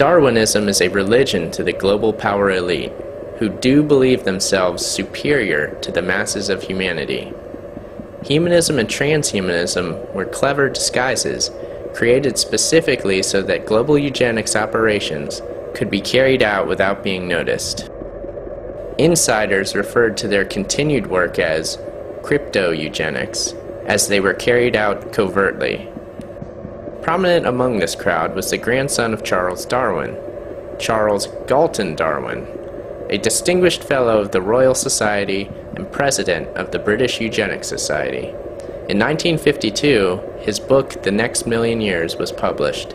Darwinism is a religion to the global power elite, who do believe themselves superior to the masses of humanity. Humanism and transhumanism were clever disguises, created specifically so that global eugenics operations could be carried out without being noticed. Insiders referred to their continued work as crypto-eugenics, as they were carried out covertly. Prominent among this crowd was the grandson of Charles Darwin, Charles Galton Darwin, a distinguished Fellow of the Royal Society and President of the British Eugenics Society. In 1952, his book The Next Million Years was published.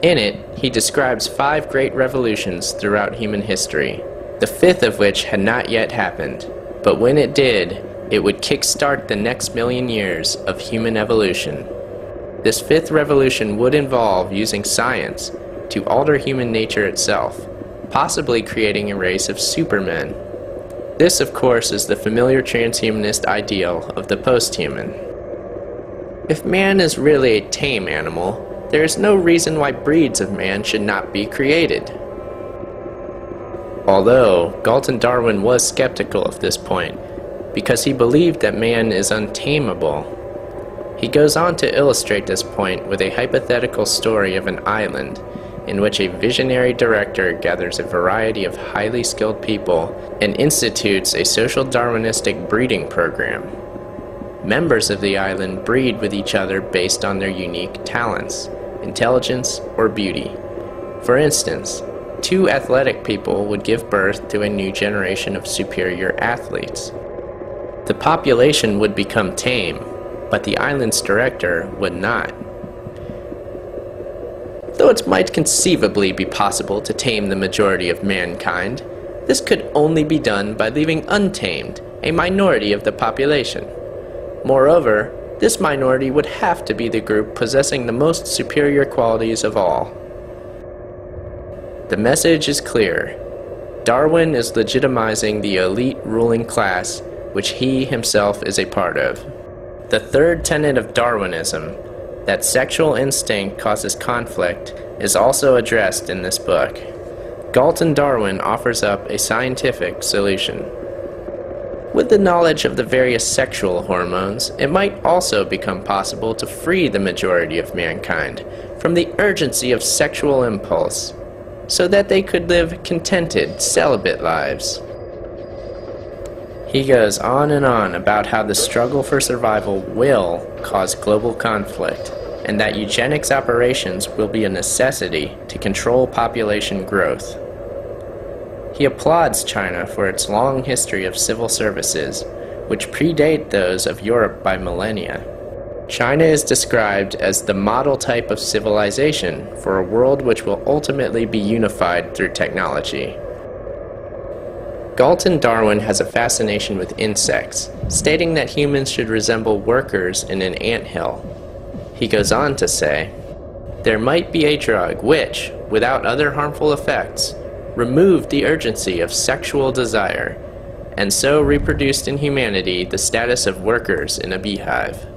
In it, he describes 5 great revolutions throughout human history, the 5th of which had not yet happened, but when it did, it would kickstart the next million years of human evolution. This 5th revolution would involve using science to alter human nature itself, possibly creating a race of supermen. This, of course, is the familiar transhumanist ideal of the posthuman. If man is really a tame animal, there is no reason why breeds of man should not be created. Although Galton Darwin was skeptical of this point, because he believed that man is untamable. He goes on to illustrate this point with a hypothetical story of an island in which a visionary director gathers a variety of highly skilled people and institutes a social Darwinistic breeding program. Members of the island breed with each other based on their unique talents, intelligence, or beauty. For instance, 2 athletic people would give birth to a new generation of superior athletes. The population would become tame, but the island's director would not. Though it might conceivably be possible to tame the majority of mankind, this could only be done by leaving untamed a minority of the population. Moreover, this minority would have to be the group possessing the most superior qualities of all. The message is clear. Darwin is legitimizing the elite ruling class, which he himself is a part of. The 3rd tenet of Darwinism, that sexual instinct causes conflict, is also addressed in this book. Galton Darwin offers up a scientific solution. With the knowledge of the various sexual hormones, it might also become possible to free the majority of mankind from the urgency of sexual impulse, so that they could live contented, celibate lives. He goes on and on about how the struggle for survival will cause global conflict, and that eugenics operations will be a necessity to control population growth. He applauds China for its long history of civil services, which predate those of Europe by millennia. China is described as the model type of civilization for a world which will ultimately be unified through technology. Galton Darwin has a fascination with insects, stating that humans should resemble workers in an anthill. He goes on to say, "There might be a drug which, without other harmful effects, removed the urgency of sexual desire, and so reproduced in humanity the status of workers in a beehive."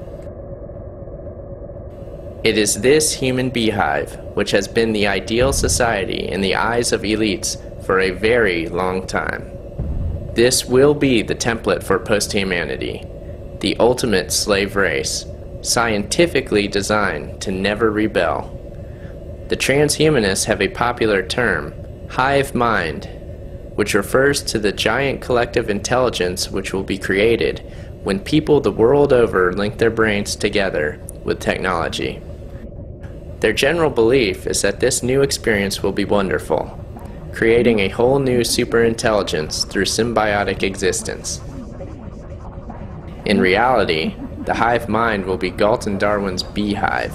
It is this human beehive which has been the ideal society in the eyes of elites for a very long time. This will be the template for post-humanity, the ultimate slave race, scientifically designed to never rebel. The transhumanists have a popular term, hive mind, which refers to the giant collective intelligence which will be created when people the world over link their brains together with technology. Their general belief is that this new experience will be wonderful, creating a whole new superintelligence through symbiotic existence. In reality, the hive mind will be Galton Darwin's beehive,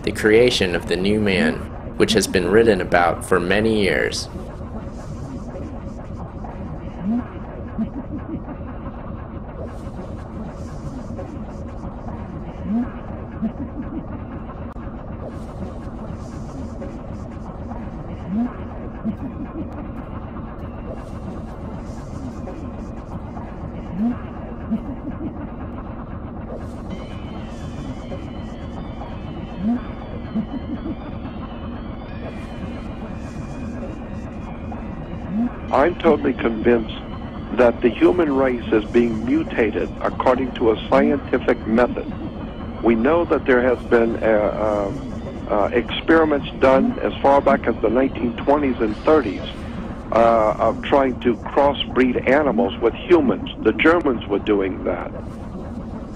the creation of the new man, which has been written about for many years. I'm totally convinced that the human race is being mutated according to a scientific method. We know that there has been experiments done as far back as the 1920s and 30s of trying to crossbreed animals with humans. The Germans were doing that.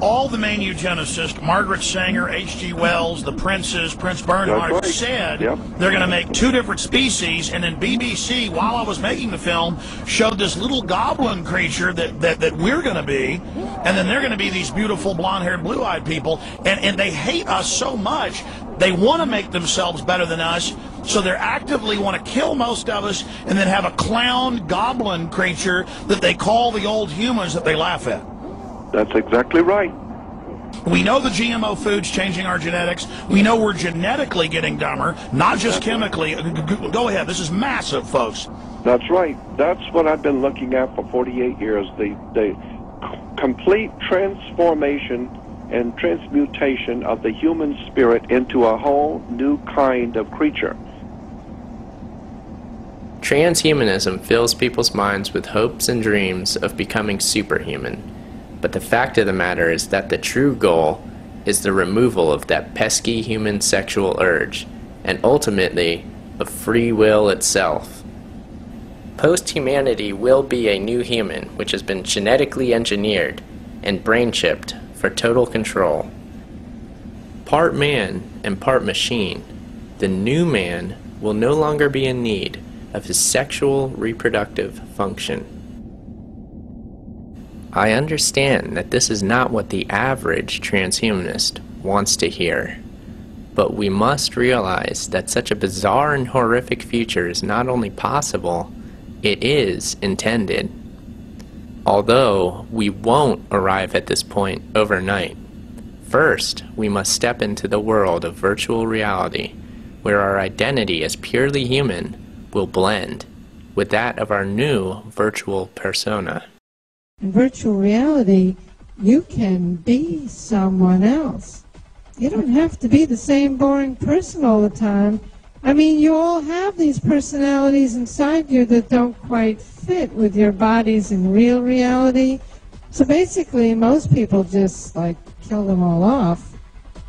All the main eugenicists, Margaret Sanger, H.G. Wells, the Princes, Prince Bernhard, right. said Yep. they're going to make two different species, and then BBC, while I was making the film, showed this little goblin creature that we're going to be, and then they're going to be these beautiful blonde-haired, blue-eyed people, and they hate us so much, they want to make themselves better than us, so they actively want to kill most of us, and then have a clown goblin creature that they call the old humans that they laugh at. That's exactly right. We know the GMO food's changing our genetics. We know we're genetically getting dumber, not just chemically. Go ahead. This is massive, folks. That's right. That's what I've been looking at for 48 years, the complete transformation and transmutation of the human spirit into a whole new kind of creature. Transhumanism fills people's minds with hopes and dreams of becoming superhuman. But the fact of the matter is that the true goal is the removal of that pesky human sexual urge, and ultimately, of free will itself. Post-humanity will be a new human which has been genetically engineered and brain-chipped for total control. Part man and part machine, the new man will no longer be in need of his sexual reproductive function. I understand that this is not what the average transhumanist wants to hear, but we must realize that such a bizarre and horrific future is not only possible, it is intended. Although we won't arrive at this point overnight, first we must step into the world of virtual reality, where our identity as purely human will blend with that of our new virtual persona. In virtual reality, you can be someone else. You don't have to be the same boring person all the time. I mean, you all have these personalities inside you that don't quite fit with your bodies in real reality. So basically, most people just, kill them all off.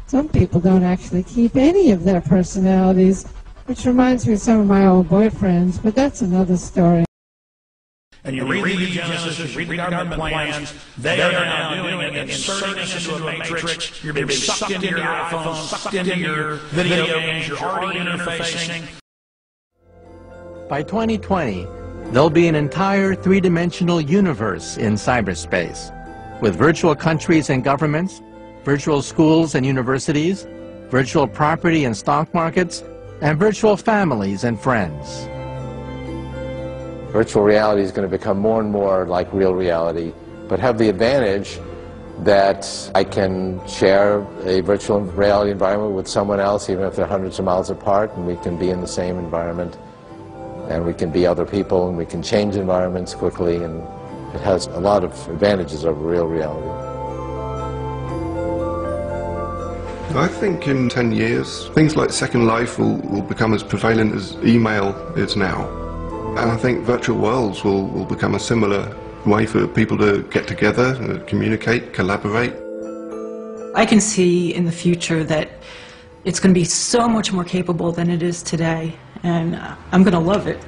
Some people don't actually keep any of their personalities, which reminds me of some of my old boyfriends, but that's another story. And you read the eugenicists, you read the government plans, they are now doing it, inserting us into a matrix. You're being sucked into your iPhone, sucked into your video games, you're already interfacing. By 2020, there'll be an entire three-dimensional universe in cyberspace, with virtual countries and governments, virtual schools and universities, virtual property and stock markets, and virtual families and friends. Virtual reality is going to become more and more like real reality, but have the advantage that I can share a virtual reality environment with someone else, even if they're hundreds of miles apart, and we can be in the same environment, and we can be other people, and we can change environments quickly, and it has a lot of advantages over real reality. I think in 10 years, things like Second Life will become as prevalent as email is now. And I think virtual worlds will become a similar way for people to get together, communicate, collaborate. I can see in the future that it's going to be so much more capable than it is today, and I'm going to love it.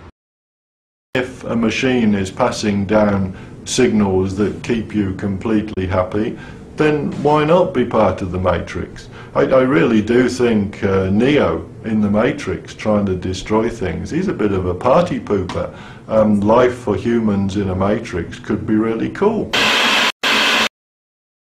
If a machine is passing down signals that keep you completely happy, then why not be part of the Matrix? I really do think Neo in the Matrix trying to destroy things, he's a bit of a party pooper. Life for humans in a Matrix could be really cool.